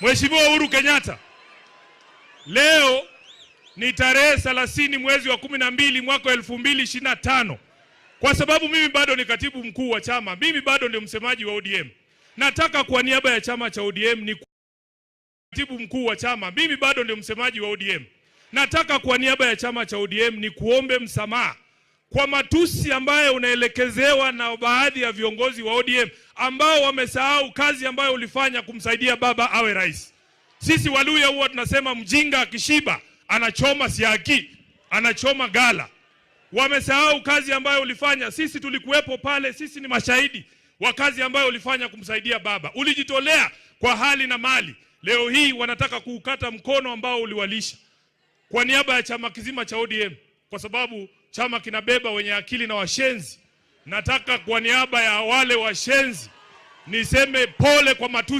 Mheshimiwa Uhuru Kenyatta, leo ni tarehe 30 mwezi wa 12 mwaka 2025. Kwa sababu mimi bado ni katibu mkuu wa chama, mimi bado ndio msemaji wa ODM. Nataka kwa niaba ya chama cha ODM ni katibu mkuu wa chama, mimi bado ndio msemaji wa ODM. Nataka kwa niaba ya chama cha ODM ni kuombe msamaha kwa matusi ambayo unaelekezewa na baadhi ya viongozi wa ODM ambao wamesahau kazi ambayo ulifanya kumsaidia baba awe rais. Sisi Waluya huwa tunasema mjinga akishiba anachoma siaki, anachoma gala. Wamesahau kazi ambayo ulifanya. Sisi tulikuwepo pale, sisi ni mashahidi wa kazi ambayo ulifanya kumsaidia baba. Ulijitolea kwa hali na mali. Leo hii wanataka kuukata mkono ambao uliwalisha. Kwa niaba ya chama kizima cha ODM, kwa sababu chama kinabeba wenye akili na washenzi, nataka kwa niaba ya wale washenzi niseme pole kwa matusi